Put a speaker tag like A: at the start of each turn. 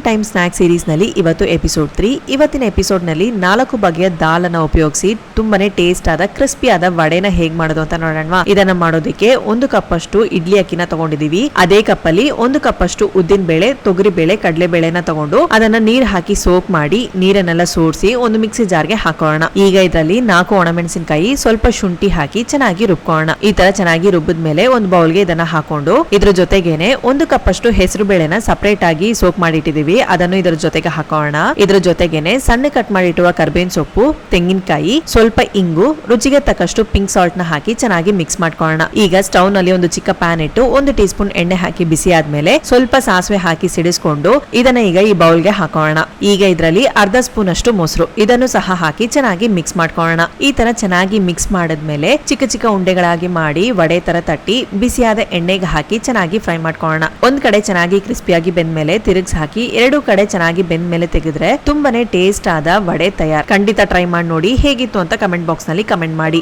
A: Time snack series ನಲ್ಲಿ ಇವತ್ತು episode 3. ಇವತ್ತಿನ ಎಪಿಸೋಡ್ ನಲ್ಲಿ 4 ಬಗೆಯ ದಾಲ್ ಅನ್ನ ಉಪಯೋಗಿಸಿ ತುಂಬಾನೇ ಟೇಸ್ಟ್ ಆದ ಕ್ರಿಸ್ಪಿ ಆದ ವಡೆನ ಹೇಗ್ ಮಾಡೋದು ಅಂತ ನೋಡೋಣ. ಇದನ್ನ ಮಾಡೋದಕ್ಕೆ 1 ಕಪ್ ಅಷ್ಟು ಇಡ್ಲಿ ಅಕ್ಕಿನ ತಗೊಂಡಿದೀವಿ. ಅದೇ ಕಪ್ ಅಲ್ಲಿ 1 ಕಪ್ ಅಷ್ಟು ಉದ್ದಿನ ಬೇಳೆ, ತೊಗರಿ ಬೇಳೆ, ಕಡಲೆ ಬೇಳೆನ ತಗೊಂಡು ಅದನ್ನ ನೀರ್ ಹಾಕಿ ಸೋಕ್ ಮಾಡಿ ನೀರನ್ನೆಲ್ಲ ಸೋರಿಸಿ ಒಂದು ಮಿಕ್ಸಿ ಜಾರ್ಗೆ ಹಾಕೋಣ. ಈಗ ಇದರಲ್ಲಿ 4 ಒಣಮೆಣಸಿನಕಾಯಿ, ಸ್ವಲ್ಪ ಶುಂಠಿ ಹಾಕಿ ಚೆನ್ನಾಗಿ ರುಬ್ಕೋಣ. ಈ ತರ ಚೆನ್ನಾಗಿ ರುಬ್ಬಿದ್ಮೇಲೆ ಒಂದು ಬೌಲ್ಗೆ ಇದನ್ನ ಹಾಕೊಂಡು ಇದ್ರ ಜೊತೆಗೇನೆ 1 ಕಪ್ ಅಷ್ಟು ಹೆಸರು ಬೇಳೆನ ಸಪರೇಟ್ ಆಗಿ ಸೋಕ್ ಮಾಡಿಟ್ಟಿದೀವಿ. ಅದನ್ನು ಇದರ ಜೊತೆಗೆ ಹಾಕೋಣ. ಇದ್ರ ಜೊತೆಗೇನೆ ಸಣ್ಣ ಕಟ್ ಮಾಡಿಟ್ಟುವ ಕರ್ಬೇವಿನ ಸೊಪ್ಪು, ತೆಂಗಿನಕಾಯಿ, ಸ್ವಲ್ಪ ಇಂಗು, ರುಚಿಗೆ ತಕ್ಕಷ್ಟು ಪಿಂಕ್ ಸಾಲ್ಟ್ ನ ಹಾಕಿ ಚೆನ್ನಾಗಿ ಮಿಕ್ಸ್ ಮಾಡ್ಕೊಳ್ಳೋಣ. ಈಗ ಸ್ಟವ್ ನಲ್ಲಿ ಒಂದು ಚಿಕ್ಕ ಪ್ಯಾನ್ ಇಟ್ಟು 1 ಟೀ ಸ್ಪೂನ್ ಎಣ್ಣೆ ಹಾಕಿ ಬಿಸಿ ಆದ್ಮೇಲೆ ಸ್ವಲ್ಪ ಸಾಸಿವೆ ಹಾಕಿ ಸಿಡಿಸ್ಕೊಂಡು ಇದನ್ನ ಈಗ ಈ ಬೌಲ್ಗೆ ಹಾಕೋಣ. ಈಗ ಇದರಲ್ಲಿ ಅರ್ಧ ಸ್ಪೂನ್ ಅಷ್ಟು ಮೊಸರು ಇದನ್ನು ಸಹ ಹಾಕಿ ಚೆನ್ನಾಗಿ ಮಿಕ್ಸ್ ಮಾಡ್ಕೊಳ್ಳೋಣ. ಈ ತರ ಚೆನ್ನಾಗಿ ಮಿಕ್ಸ್ ಮಾಡಿದ್ಮೇಲೆ ಚಿಕ್ಕ ಚಿಕ್ಕ ಉಂಡೆಗಳಾಗಿ ಮಾಡಿ ವಡೆ ತರ ತಟ್ಟಿ ಬಿಸಿಯಾದ ಎಣ್ಣೆಗೆ ಹಾಕಿ ಚೆನ್ನಾಗಿ ಫ್ರೈ ಮಾಡ್ಕೊಳ್ಳೋಣ. ಒಂದ್ ಕಡೆ ಚೆನ್ನಾಗಿ ಕ್ರಿಸ್ಪಿಯಾಗಿ ಬೆಂದ್ಮೇಲೆ ತಿರುಗಿಸಿ ಹಾಕಿ 2 ಕಡೆ ಚೆನ್ನಾಗಿ ಬೆಂದ್ಮೇಲೆ ತೆಗೆದ್ರೆ ತುಂಬಾನೇ ಟೇಸ್ಟ್ ಆದ ವಡೆ ತಯಾರು. ಖಂಡಿತ ಟ್ರೈ ಮಾಡಿ ನೋಡಿ, ಹೇಗಿತ್ತು ಅಂತ ಕಮೆಂಟ್ ಬಾಕ್ಸ್ ನಲ್ಲಿ ಕಮೆಂಟ್ ಮಾಡಿ.